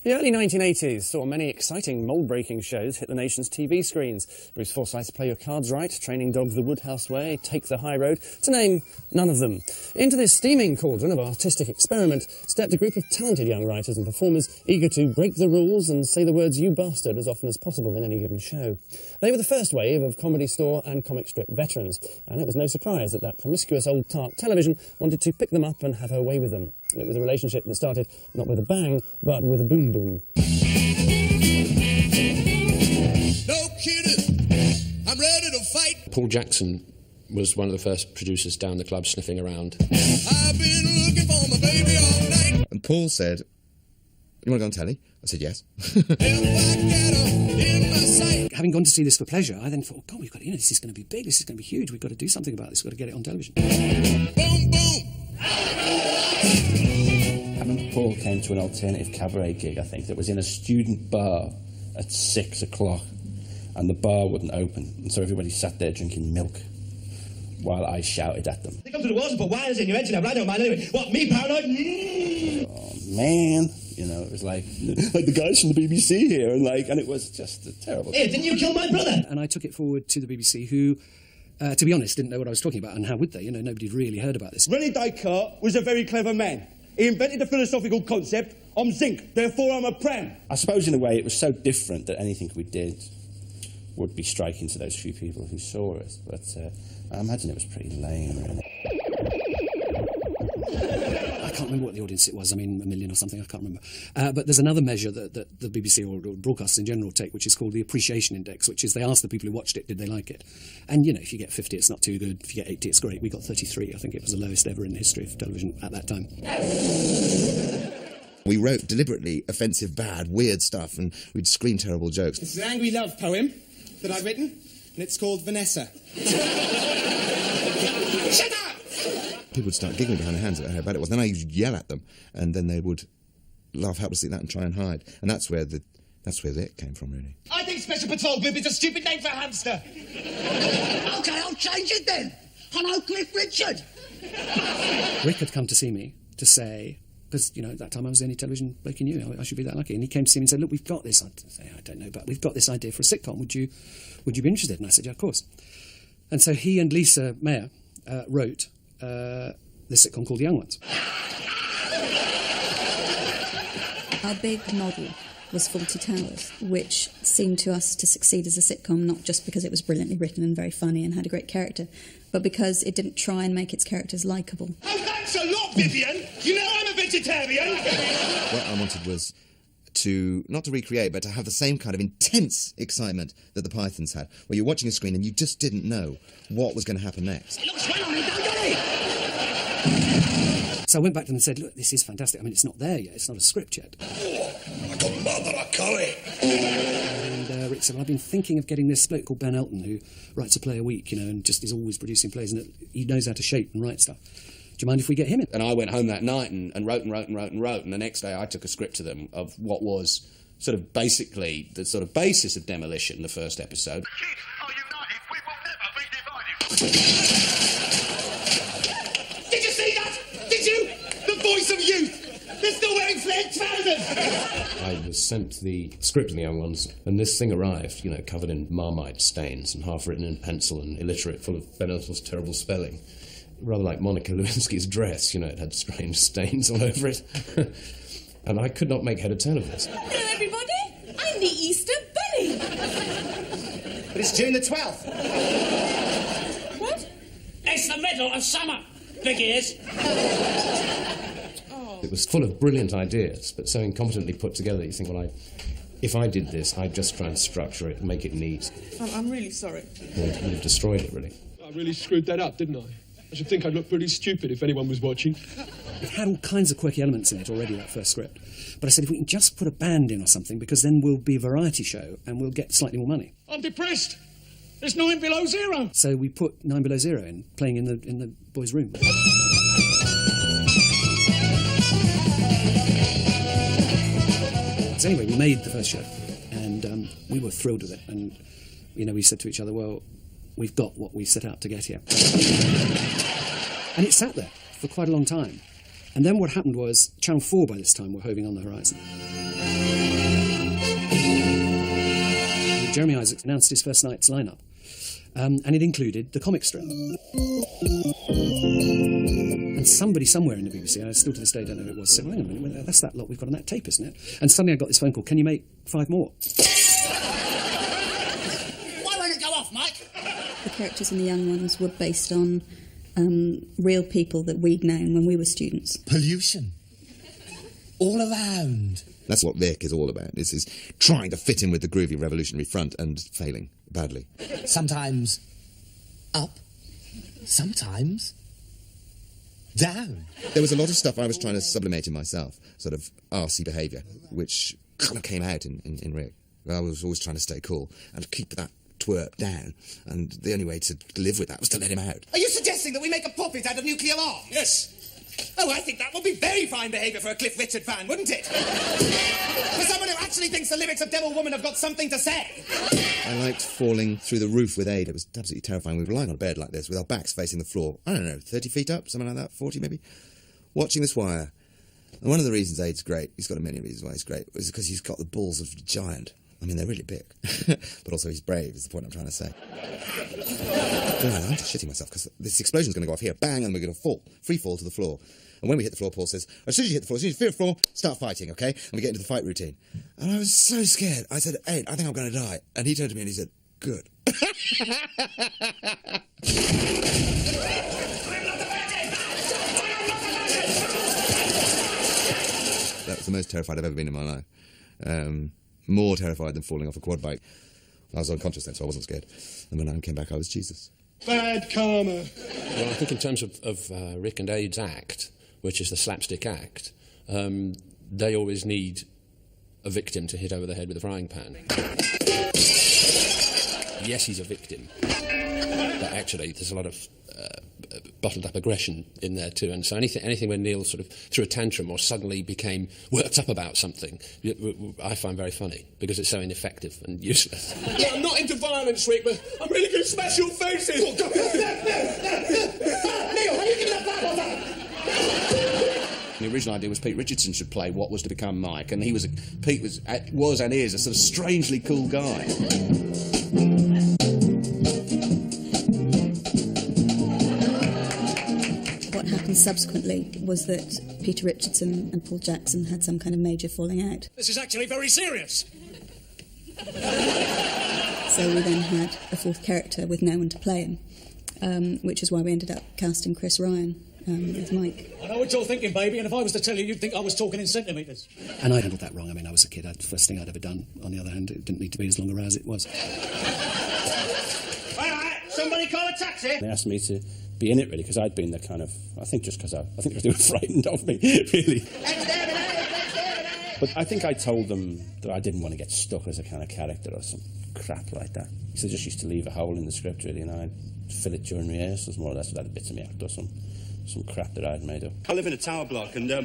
The early 1980s saw many exciting mould-breaking shows hit the nation's TV screens. Bruce Forsyth's Play Your Cards Right, Training Dogs the Woodhouse Way, Take the High Road, to name none of them. Into this steaming cauldron of artistic experiment stepped a group of talented young writers and performers eager to break the rules and say the words "you bastard" as often as possible in any given show. They were the first wave of Comedy Store and comic strip veterans, and it was no surprise that promiscuous old tart television wanted to pick them up and have her way with them. It was a relationship that started not with a bang, but with a boom boom. No kidding, I'm ready to fight. Paul Jackson was one of the first producers down the club sniffing around. I've been looking for my baby all night. And Paul said, "You want to go on telly?" I said, "Yes." If I get her in my sight. Having gone to see this for pleasure, I then thought, God, we've got to, this is going to be big, this is going to be huge, we've got to do something about this, we've got to get it on television. Boom, boom. I remember Paul came to an alternative cabaret gig, I think, that was in a student bar at 6 o'clock, and the bar wouldn't open, and so everybody sat there drinking milk while I shouted at them. They come to the walls and put wires in your engine, I don't mind anyway. What, me paranoid? Oh, man. You know, it was like the guys from the BBC here, and it was just a terrible... Hey, didn't you kill my brother? And I took it forward to the BBC, who, to be honest, didn't know what I was talking about, and how would they? You know, nobody really heard about this. René Descartes was a very clever man. He invented the philosophical concept, I'm zinc, therefore I'm a pram. I suppose, in a way, it was so different that anything we did would be striking to those few people who saw us, but I imagine it was pretty lame, really. I can't remember what the audience it was, I mean, 1 million or something, I can't remember. But there's another measure that the BBC or broadcasters in general take, which is called the appreciation index, which is they ask the people who watched it, did they like it? And, you know, if you get 50, it's not too good. If you get 80, it's great. We got 33. I think it was the lowest ever in the history of television at that time. We wrote deliberately offensive, bad, weird stuff, and we'd scream terrible jokes. It's an angry love poem that I've written, and it's called Vanessa. Shut up! People would start giggling behind their hands at how bad it was. Then I used to yell at them, and then they would laugh helplessly at that and try and hide. And that's where the it came from, really. I think Special Patrol Group is a stupid name for a hamster. OK, I'll change it then. Hello, Cliff Richard. Rick had come to see me to say, because, you know, at that time I was the only television bloke he knew, I should be that lucky. And he came to see me and said, look, we've got this, I don't know, but we've got this idea for a sitcom. Would you be interested? And I said, yeah, of course. And so he and Lisa Mayer wrote this sitcom called The Young Ones. Our big model was Fawlty Towers, which seemed to us to succeed as a sitcom, not just because it was brilliantly written and very funny and had a great character, but because it didn't try and make its characters likeable. Oh, thanks a lot, Vivian. You know I'm a vegetarian. What I wanted was not to recreate, but to have the same kind of intense excitement that the Pythons had, where you're watching a screen and you just didn't know what was going to happen next. It looks well on me, don't it? So I went back to them and said, look, this is fantastic. I mean, it's not there yet. It's not a script yet. Oh, I got mother a curry. And Rick said, well, I've been thinking of getting this bloke called Ben Elton, who writes a play a week, you know, and just is always producing plays, and he knows how to shape and write stuff. Do you mind if we get him in? And I went home that night and wrote, and the next day I took a script to them of what was sort of basically the sort of basis of Demolition, the first episode. The kids are united, we will never be divided. Did you see that? Did you? The voice of youth. They're still wearing flared trousers. I was sent the script of The Young Ones, and this thing arrived, you know, covered in Marmite stains and half written in pencil and illiterate, full of Ben Elton's terrible spelling. Rather like Monica Lewinsky's dress, you know, it had strange stains all over it. And I could not make head or tail of this. Hello, everybody. I'm the Easter Bunny. But it's June the 12th. What? It's the middle of summer. Big ears. It was full of brilliant ideas, but so incompetently put together that you think, well, if I did this, I'd just try and structure it and make it neat. I'm really sorry. You'd have destroyed it, really. I really screwed that up, didn't I? I should think I'd look pretty stupid if anyone was watching. It had all kinds of quirky elements in it already, that first script. But I said, if we can just put a band in or something, because then we'll be a variety show and we'll get slightly more money. I'm depressed. It's 9 below zero. So we put 9 Below Zero in, playing in the boys' room. So anyway, we made the first show, and we were thrilled with it. And, you know, we said to each other, well, we've got what we set out to get here. And it sat there for quite a long time. And then what happened was Channel 4 by this time were hoving on the horizon. Jeremy Isaacs announced his first night's lineup, and it included the comic strip. And somebody somewhere in the BBC, I still to this day don't know who it was, said, "Hang on a minute, that's that lot we've got on that tape, isn't it?" And suddenly I got this phone call, "Can you make 5 more?" Why won't it go off, Mike? The characters in the young ones were based on real people that we'd known when we were students. Pollution. All around. That's what Vic is all about. Is trying to fit in with the groovy revolutionary front and failing badly. Sometimes up, sometimes down. There was a lot of stuff I was trying to sublimate in myself, sort of arsey behaviour, which kind of came out in Rick. I was always trying to stay cool and keep that twerp down, and the only way to live with that was to let him out. Are you suggesting that we make a puppet out of nuclear arms? Yes. Oh, I think that would be very fine behaviour for a Cliff Richard fan, wouldn't it? For someone who actually thinks the lyrics of Devil Woman have got something to say. I liked falling through the roof with Ada. It was absolutely terrifying. We were lying on a bed like this with our backs facing the floor. I don't know, 30 feet up, something like that, 40 maybe, watching this wire. And one of the reasons Ade's great, he's got a many reasons why he's great, is because he's got the balls of a giant. I mean, they're really big. But also he's brave, is the point I'm trying to say. I'm just shitting myself, because this explosion's going to go off here, bang, and we're going to fall. Free fall to the floor. And when we hit the floor, Paul says, as soon as you hit the floor, as soon as you feel the floor, start fighting, okay? And we get into the fight routine. And I was so scared. I said, Ade, I think I'm going to die. And he turned to me and he said, good. That was the most terrified I've ever been in my life. More terrified than falling off a quad bike. I was unconscious then, so I wasn't scared. And when I came back, I was Jesus. Bad karma. Well, I think in terms of Rick and Ade's act, which is the slapstick act, they always need a victim to hit over the head with a frying pan. Yes, he's a victim, but actually there's a lot of bottled up aggression in there too, and so anything where Neil sort of threw a tantrum or suddenly became worked up about something, I find very funny because it's so ineffective and useless. Yeah, I'm not into violence, Rick, but I'm really going to smash your faces. Neil, have you given up that one? The original idea was Pete Richardson should play what was to become Mike, and Pete was and is a sort of strangely cool guy. What happened subsequently was that Peter Richardson and Paul Jackson had some kind of major falling out. This is actually very serious. So we then had a fourth character with no one to play him, which is why we ended up casting Chris Ryan as Mike. I know what you're thinking, baby, and if I was to tell you, you'd think I was talking in centimetres. And I handled that wrong. I mean, I was a kid. The first thing I'd ever done. On the other hand, it didn't need to be as long a row as it was. All right, somebody call a taxi. They asked me to be in it, really, because I'd been the kind of... I think just because I think they were frightened of me, really. But I think I told them that I didn't want to get stuck as a kind of character or some crap like that. So I just used to leave a hole in the script, really, and I'd fill it during rehearsals, more or less, with other bits of me act or some crap that I'd made up. I live in a tower block, and the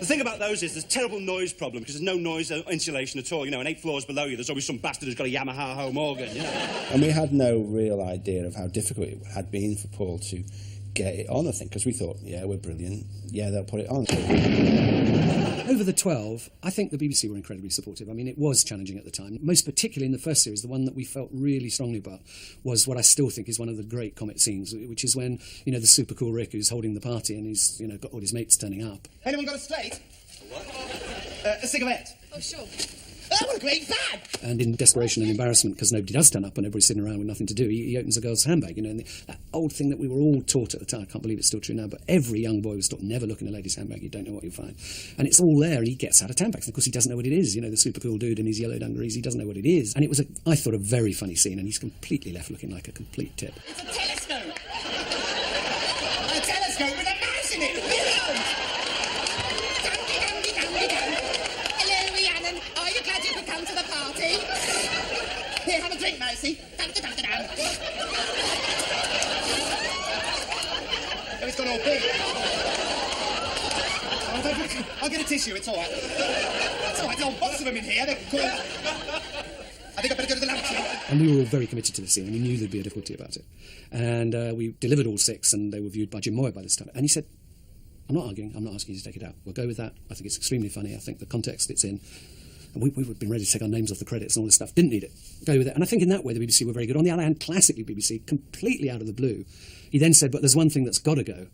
thing about those is there's a terrible noise problem, because there's no noise insulation at all. You know, and 8 floors below you, there's always some bastard who's got a Yamaha home organ, you know. And we had no real idea of how difficult it had been for Paul to get it on, I think, because we thought, yeah, we're brilliant, yeah, they'll put it on. Over the 12, I think the BBC were incredibly supportive. I mean, it was challenging at the time. Most particularly in the first series, the one that we felt really strongly about was what I still think is one of the great comic scenes, which is when, you know, the super cool Rick who's holding the party and he's, you know, got all his mates turning up. Anyone got a slate? A cigarette? Oh, sure. That would have been bad! And in desperation and embarrassment, because nobody does turn up and everybody's sitting around with nothing to do, he opens a girl's handbag, you know, and that old thing that we were all taught at the time, I can't believe it's still true now, but every young boy was taught, never look in a lady's handbag, you don't know what you'll find. And it's all there, and he gets out of handbags, and of course he doesn't know what it is, you know, the super cool dude in his yellow dungarees, he doesn't know what it is. And it was, I thought, a very funny scene, and he's completely left looking like a complete tip. It's a telescope! A telescope with a mouse in it! Hello, Rhiannon. Are you glad you could come to the party? Here, have a drink, Mercy. Dum-da-dum-da-dum. Oh, it's gone all big. I'll get a tissue, it's all right. It's all right, there's a box of them in here. They're cool. I think I better go to the laboratory. And we were all very committed to the scene, and we knew there'd be a difficulty about it. And we delivered all 6, and they were viewed by Jim Moy by this time. And he said, I'm not arguing, I'm not asking you to take it out. We'll go with that. I think it's extremely funny. I think the context it's in And we would have been ready to take our names off the credits and all this stuff. Didn't need it. Go with it. And I think in that way the BBC were very good. On the other hand, classically BBC, completely out of the blue, he then said, but there's one thing that's got to go.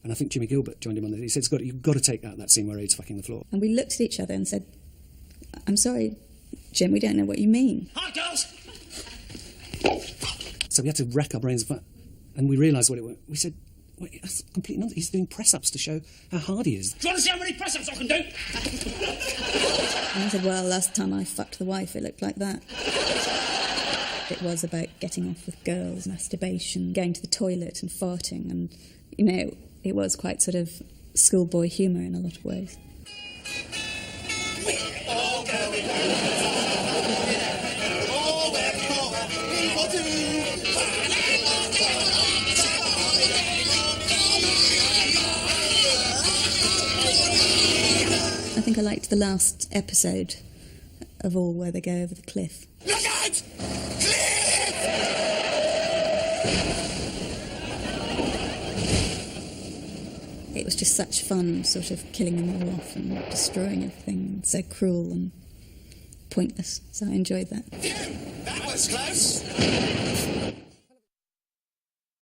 And I think Jimmy Gilbert joined him on that. He said, you've got to take out that scene where Aid's fucking the floor. And we looked at each other and said, I'm sorry, Jim, we don't know what you mean. Hi, girls! So we had to rack our brains, and we realised what it was. We said, wait, that's complete nonsense. He's doing press-ups to show how hard he is. Do you want to see how many press-ups I can do? And I said, well, last time I fucked the wife, it looked like that. It was about getting off with girls, masturbation, going to the toilet and farting, and, you know, it was quite sort of schoolboy humour in a lot of ways. I think I liked the last episode of All, where they go over the cliff. Look out! It was just such fun, sort of killing them all off and destroying everything. So cruel and pointless. So I enjoyed that. That was close.